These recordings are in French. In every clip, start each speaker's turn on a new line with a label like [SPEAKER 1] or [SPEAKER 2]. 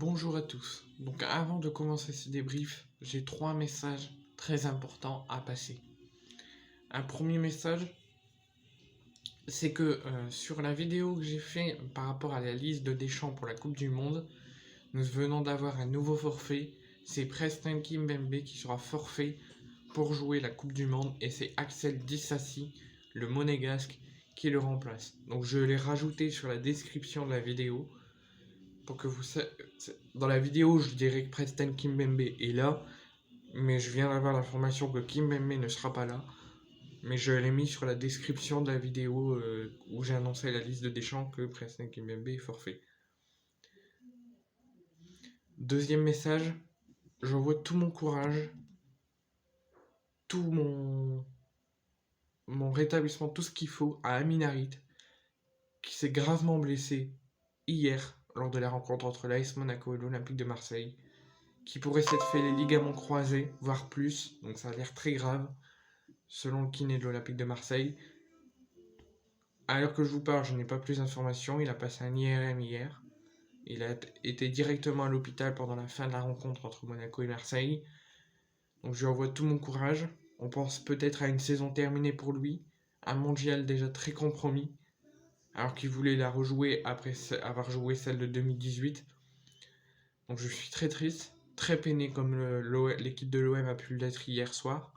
[SPEAKER 1] Bonjour à tous. Donc avant de commencer ce débrief, j'ai trois messages très importants à passer. Un premier message, c'est que sur la vidéo que j'ai fait par rapport à la liste de Deschamps pour la Coupe du Monde, nous venons d'avoir un nouveau forfait. C'est Preston Kimpembe qui sera forfait pour jouer la Coupe du Monde et c'est Axel Disasi, le monégasque, qui le remplace. Donc je l'ai rajouté sur la description de la vidéo. Pour que vous dans la vidéo, je dirais que Preston Kimpembe est là, mais je viens d'avoir l'information que Kimpembe ne sera pas là. Mais je l'ai mis sur la description de la vidéo où j'ai annoncé la liste de Deschamps que Preston Kimpembe est forfait. Deuxième message, j'envoie tout mon courage, tout mon rétablissement, tout ce qu'il faut à Amin Harit, qui s'est gravement blessé hier lors de la rencontre entre l'AS Monaco et l'Olympique de Marseille, qui pourrait s'être fait les ligaments croisés, voire plus, donc ça a l'air très grave, selon le kiné de l'Olympique de Marseille. À l'heure que je vous parle, je n'ai pas plus d'informations, il a passé un IRM hier, il a été directement à l'hôpital pendant la fin de la rencontre entre Monaco et Marseille, donc je lui envoie tout mon courage. On pense peut-être à une saison terminée pour lui, un mondial déjà très compromis, alors qu'il voulait la rejouer après avoir joué celle de 2018. Donc je suis très triste, très peiné comme l'équipe de l'OM a pu l'être hier soir.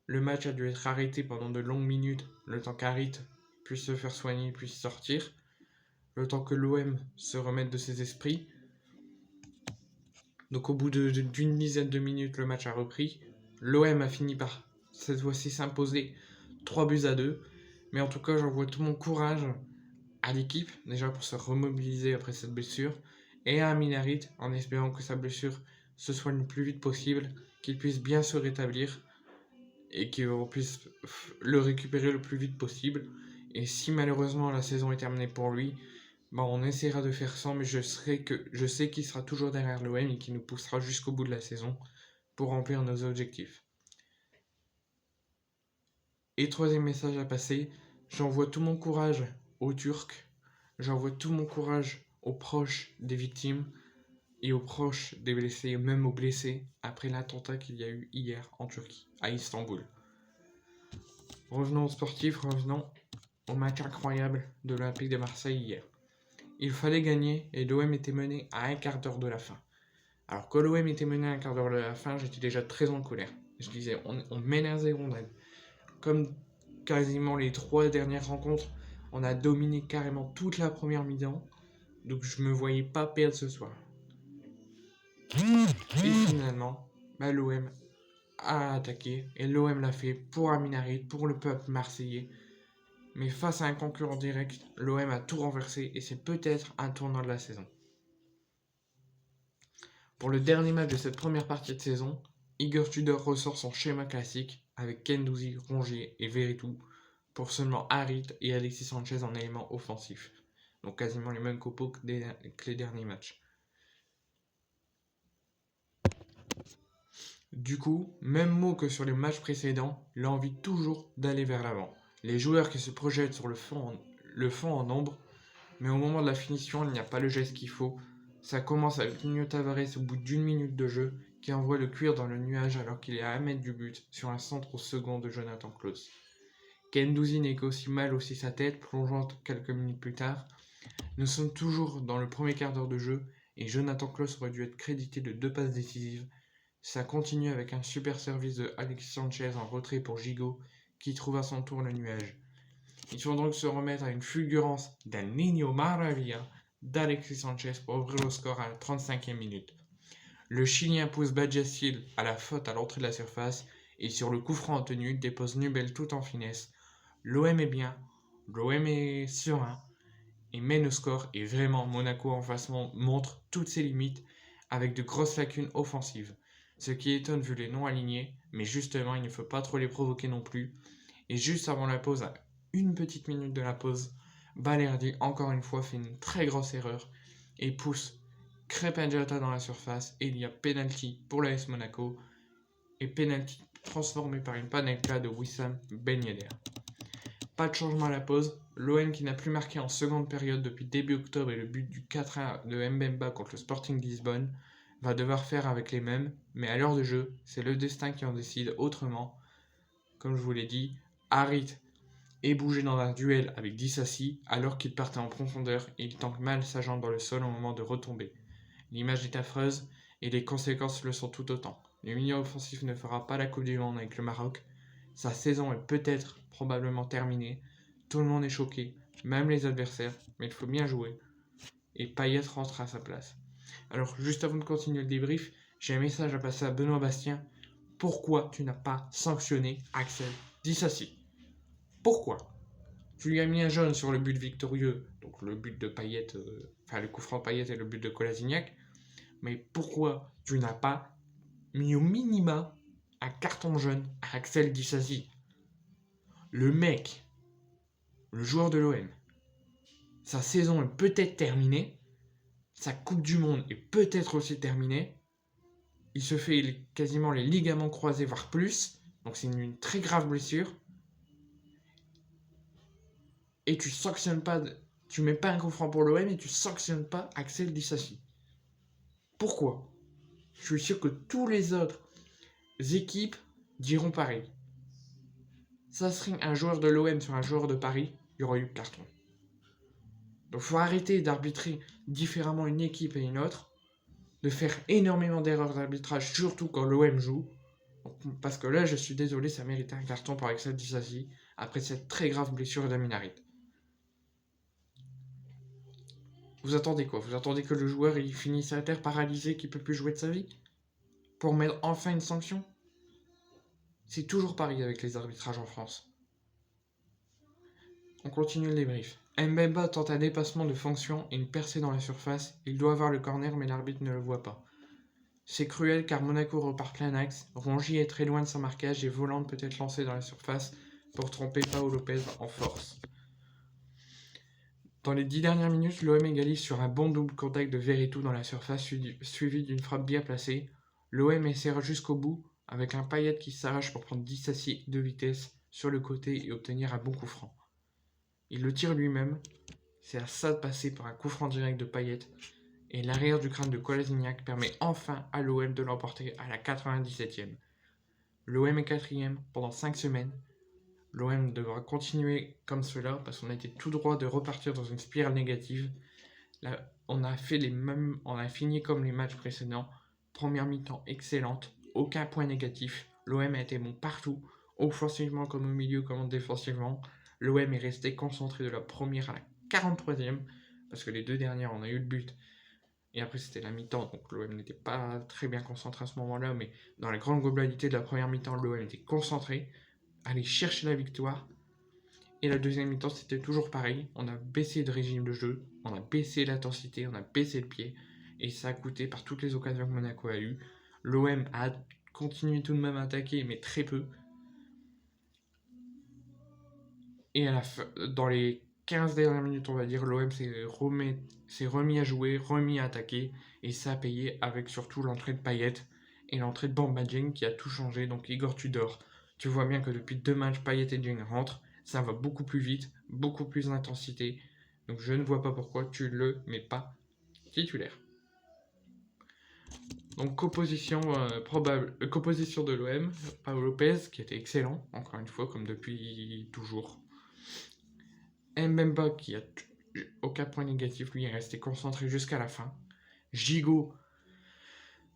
[SPEAKER 1] Le match a dû être arrêté pendant de longues minutes, le temps qu'Harit puisse se faire soigner, puisse sortir, le temps que l'OM se remette de ses esprits. Donc au bout d'une dizaine de minutes, le match a repris. L'OM a fini par cette fois-ci s'imposer 3-2. Mais en tout cas, j'envoie tout mon courage à l'équipe, déjà pour se remobiliser après cette blessure, et à Amin Harit, en espérant que sa blessure se soigne le plus vite possible, qu'il puisse bien se rétablir, et qu'on puisse le récupérer le plus vite possible. Et si malheureusement la saison est terminée pour lui, on essaiera de faire sans, mais je sais qu'il sera toujours derrière l'OM et qu'il nous poussera jusqu'au bout de la saison pour remplir nos objectifs. Et troisième message à passer, j'envoie tout mon courage aux Turcs, j'envoie tout mon courage aux proches des victimes et aux proches des blessés, même aux blessés, après l'attentat qu'il y a eu hier en Turquie, à Istanbul. Revenons aux sportifs, revenons au match incroyable de l'Olympique de Marseille hier. Il fallait gagner et l'OM était mené à un quart d'heure de la fin. Alors que l'OM était mené à un quart d'heure de la fin, j'étais déjà très en colère. Je disais, on mène à 0, comme quasiment les 3 dernières rencontres, on a dominé carrément toute la première mi-temps, donc je me voyais pas perdre ce soir. Et finalement, l'OM a attaqué, et l'OM l'a fait pour Amin Harit, pour le peuple marseillais. Mais face à un concurrent direct, l'OM a tout renversé et c'est peut-être un tournant de la saison. Pour le dernier match de cette première partie de saison, Igor Tudor ressort son schéma classique avec Guendouzi, Rongier et Veretout pour seulement Harit et Alexis Sanchez en éléments offensifs. Donc quasiment les mêmes copeaux que les derniers matchs. Du coup, même mot que sur les matchs précédents, l'envie toujours d'aller vers l'avant. Les joueurs qui se projettent sur le font en nombre, mais au moment de la finition, il n'y a pas le geste qu'il faut. Ça commence avec Nuno Tavares au bout d'une minute de jeu, qui envoie le cuir dans le nuage alors qu'il est à 1 mètre du but sur un centre au second de Jonathan Klaus. Guendouzi négocie mal aussi sa tête, plongeant quelques minutes plus tard. Nous sommes toujours dans le premier quart d'heure de jeu et Jonathan Klaus aurait dû être crédité de 2 passes décisives. Ça continue avec un super service de Alexis Sanchez en retrait pour Gigot qui trouve à son tour le nuage. Il faut donc se remettre à une fulgurance d'un Niño Maravilla d'Alexis Sanchez pour ouvrir le score à la 35e minute. Le Chilien pousse Badiashile à la faute à l'entrée de la surface et sur le coup franc en tenue dépose Nubel tout en finesse. L'OM est bien, l'OM est serein et mène au score et vraiment Monaco en face montre toutes ses limites avec de grosses lacunes offensives. Ce qui étonne vu les non alignés, mais justement il ne faut pas trop les provoquer non plus. Et juste avant la pause, à une petite minute de la pause, Balerdi encore une fois fait une très grosse erreur et pousse Crépin Diatta dans la surface et il y a penalty pour l'AS Monaco et penalty transformé par une panenka de Wissam Ben Yedder. Pas de changement à la pause. L'OM qui n'a plus marqué en seconde période depuis début octobre et le but du 4-1 de Mbemba contre le Sporting Lisbonne va devoir faire avec les mêmes, mais à l'heure de jeu, c'est le destin qui en décide autrement. Comme je vous l'ai dit, Harit est bougé dans un duel avec Disasi alors qu'il partait en profondeur et il tanque mal sa jambe dans le sol au moment de retomber. L'image est affreuse et les conséquences le sont tout autant. Le milieu offensif ne fera pas la Coupe du Monde avec le Maroc. Sa saison est peut-être, probablement terminée. Tout le monde est choqué, même les adversaires, mais il faut bien jouer. Et Payet rentre à sa place. Alors, juste avant de continuer le débrief, j'ai un message à passer à Benoît Bastien. Pourquoi tu n'as pas sanctionné Axel Disasi? Pourquoi? Tu lui as mis un jaune sur le but victorieux, donc le but de Payet, le coup franc de Payet et le but de Kolasinac. Mais pourquoi tu n'as pas mis au minima un carton jaune à Axel Disasi? Le mec, le joueur de l'OM, sa saison est peut-être terminée, sa Coupe du Monde est peut-être aussi terminée, il se fait quasiment les ligaments croisés, voire plus, donc c'est une très grave blessure, et tu sanctionnes pas, tu mets pas un coup franc pour l'OM et tu sanctionnes pas Axel Disasi. Pourquoi? Je suis sûr que tous les autres équipes diront pareil. Ça serait un joueur de l'OM sur un joueur de Paris, il y aurait eu carton. Donc il faut arrêter d'arbitrer différemment une équipe et une autre, de faire énormément d'erreurs d'arbitrage, surtout quand l'OM joue. Parce que là, je suis désolé, ça méritait un carton pour Axel Disasi après cette très grave blessure d'Amin Harit. Vous attendez quoi? Vous attendez que le joueur il finisse à terre paralysé, qu'il peut plus jouer de sa vie? Pour mettre enfin une sanction? C'est toujours pareil avec les arbitrages en France. On continue le débrief. Mbemba tente un dépassement de fonction et une percée dans la surface. Il doit avoir le corner mais l'arbitre ne le voit pas. C'est cruel car Monaco repart plein axe. Rongier est très loin de son marquage et Volante peut être lancé dans la surface pour tromper Pau Lopez en force. Dans les 10 dernières minutes, l'OM égalise sur un bon double contact de Veretout dans la surface suivi d'une frappe bien placée. L'OM essaiera jusqu'au bout avec un Payet qui s'arrache pour prendre Disasi de vitesse sur le côté et obtenir un bon coup franc. Il le tire lui-même, c'est à ça de passer par un coup franc direct de Payet et l'arrière du crâne de Kolasinac permet enfin à l'OM de l'emporter à la 97e. L'OM est 4ème pendant 5 semaines. L'OM devra continuer comme cela parce qu'on a été tout droit de repartir dans une spirale négative. Là, on a fini comme les matchs précédents. Première mi-temps excellente, aucun point négatif. L'OM a été bon partout, offensivement comme au milieu comme défensivement. L'OM est resté concentré de la première à la 43e parce que les deux dernières on a eu le but. Et après c'était la mi-temps, donc l'OM n'était pas très bien concentré à ce moment-là, mais dans la grande globalité de la première mi-temps, l'OM était concentré, allait chercher la victoire. Et la deuxième mi-temps, c'était toujours pareil. On a baissé de régime de jeu, on a baissé l'intensité, on a baissé le pied. Et ça a coûté par toutes les occasions que Monaco a eues. L'OM a continué tout de même à attaquer, mais très peu. Et à la fin, dans les 15 dernières minutes, on va dire, l'OM s'est remis à jouer, remis à attaquer. Et ça a payé avec surtout l'entrée de Payet et l'entrée de Bamba Dieng qui a tout changé. Donc Igor Tudor, tu vois bien que depuis 2 matchs, Payet et Dieng rentrent. Ça va beaucoup plus vite, beaucoup plus d'intensité. Donc je ne vois pas pourquoi tu le mets pas titulaire. Donc composition composition de l'OM, Pau Lopez qui était excellent, encore une fois, comme depuis toujours. Mbemba qui a aucun point négatif, lui est resté concentré jusqu'à la fin. Gigot,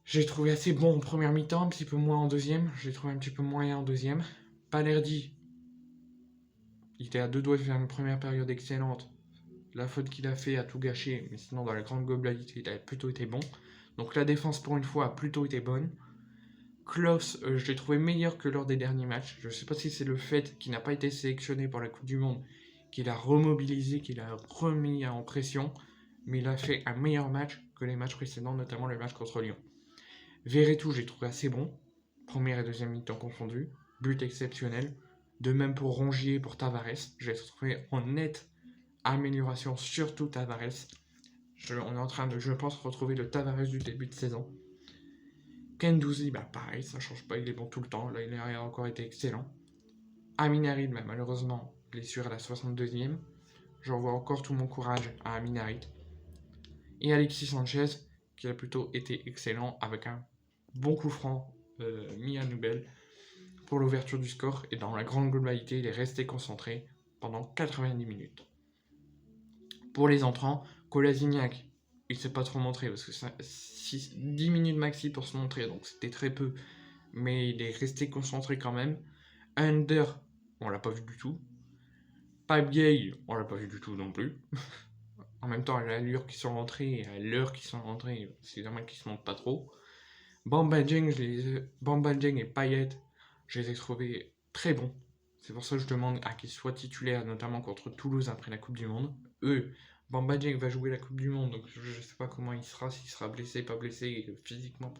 [SPEAKER 1] j'ai trouvé assez bon en première mi-temps, un petit peu moins en deuxième. J'ai trouvé un petit peu moyen en deuxième. Balerdi, il était à 2 doigts de faire une première période excellente. La faute qu'il a fait a tout gâché, mais sinon dans la grande globalité, il a plutôt été bon. Donc la défense pour une fois a plutôt été bonne. Klaus, je l'ai trouvé meilleur que lors des derniers matchs. Je ne sais pas si c'est le fait qu'il n'a pas été sélectionné pour la Coupe du Monde, qu'il a remobilisé, qu'il a remis en pression, mais il a fait un meilleur match que les matchs précédents, notamment le match contre Lyon. Veretout, j'ai trouvé assez bon, première et deuxième mi-temps confondus, but exceptionnel. De même pour Rongier, pour Tavares, j'ai trouvé en nette amélioration, surtout Tavares. On est en train de, je pense, retrouver le Tavares du début de saison. Guendouzi, pareil, ça change pas, il est bon tout le temps. Là, il a encore été excellent. Amin Harit, malheureusement, blessure à la 62e. J'envoie encore tout mon courage à Amin Harit. Et Alexis Sanchez, qui a plutôt été excellent avec un bon coup franc mis à Nubel pour l'ouverture du score. Et dans la grande globalité, il est resté concentré pendant 90 minutes. Pour les entrants, Kolasinac, il s'est pas trop montré parce que 10 minutes maxi pour se montrer, donc c'était très peu. Mais il est resté concentré quand même. Under, on l'a pas vu du tout. Pipe Gay, on l'a pas vu du tout non plus. En même temps, à l'allure qu'ils sont rentrés et à l'heure qu'ils sont rentrés, c'est normal qu'ils se montrent pas trop. Bamba Dieng et Payet, je les ai trouvés très bons. C'est pour ça que je demande à qu'ils soient titulaires, notamment contre Toulouse après la Coupe du Monde. Bamba Dieng va jouer la Coupe du Monde, donc je ne sais pas comment il sera, s'il sera blessé, pas blessé, physiquement,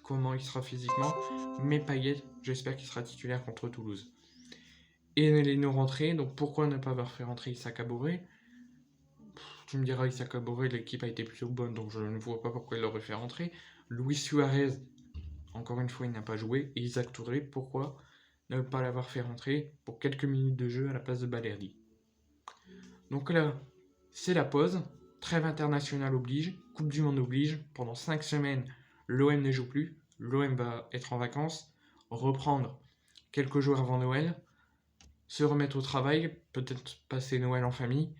[SPEAKER 1] comment il sera physiquement. Mais Payet, j'espère qu'il sera titulaire contre Toulouse. Et les non-rentrés, donc pourquoi ne pas avoir fait rentrer Issa Kabore? Tu me diras, Issa Kabore, l'équipe a été plutôt bonne, donc je ne vois pas pourquoi il l'aurait fait rentrer. Luis Suarez, encore une fois, il n'a pas joué. Et Isaac Touré, pourquoi ne pas l'avoir fait rentrer pour quelques minutes de jeu à la place de Balerdi? Donc là, c'est la pause. Trêve internationale oblige, Coupe du Monde oblige. Pendant 5 semaines, l'OM ne joue plus. L'OM va être en vacances, reprendre quelques jours avant Noël, se remettre au travail, peut-être passer Noël en famille,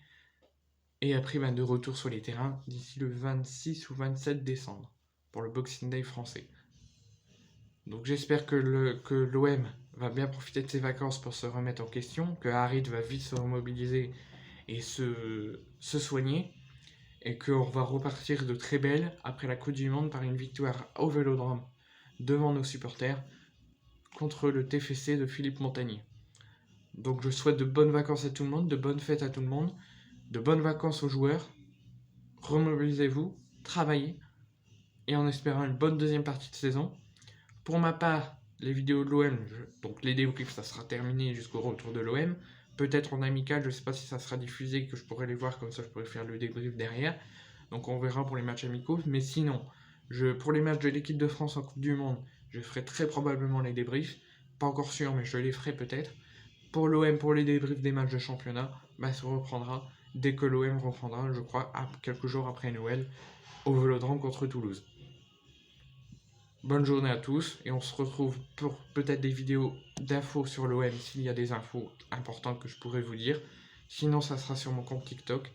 [SPEAKER 1] et après de retour sur les terrains d'ici le 26 ou 27 décembre pour le Boxing Day français. Donc j'espère que l'OM va bien profiter de ses vacances pour se remettre en question, que Harit va vite se remobiliser et se soigner, et qu'on va repartir de très belle après la Coupe du Monde par une victoire au Vélodrome devant nos supporters contre le TFC de Philippe Montagnier. Donc je souhaite de bonnes vacances à tout le monde, de bonnes fêtes à tout le monde, de bonnes vacances aux joueurs. Remobilisez-vous, travaillez, et en espérant une bonne deuxième partie de saison. Pour ma part, les vidéos de l'OM, donc les débriefs, ça sera terminé jusqu'au retour de l'OM. Peut-être en amical, je ne sais pas si ça sera diffusé, que je pourrai les voir, comme ça je pourrai faire le débrief derrière. Donc on verra pour les matchs amicaux. Mais sinon, pour les matchs de l'équipe de France en Coupe du Monde, je ferai très probablement les débriefs. Pas encore sûr, mais je les ferai peut-être. Pour l'OM, pour les débriefs des matchs de championnat, ça reprendra dès que l'OM reprendra, je crois, quelques jours après Noël, au Vélodrome contre Toulouse. Bonne journée à tous et on se retrouve pour peut-être des vidéos d'infos sur l'OM s'il y a des infos importantes que je pourrais vous dire. Sinon, ça sera sur mon compte TikTok,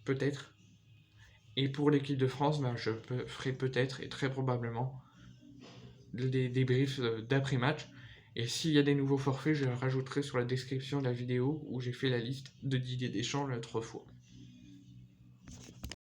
[SPEAKER 1] peut-être. Et pour l'équipe de France, je ferai peut-être et très probablement des débriefs d'après-match. Et s'il y a des nouveaux forfaits, je rajouterai sur la description de la vidéo où j'ai fait la liste de Didier Deschamps l'autre fois.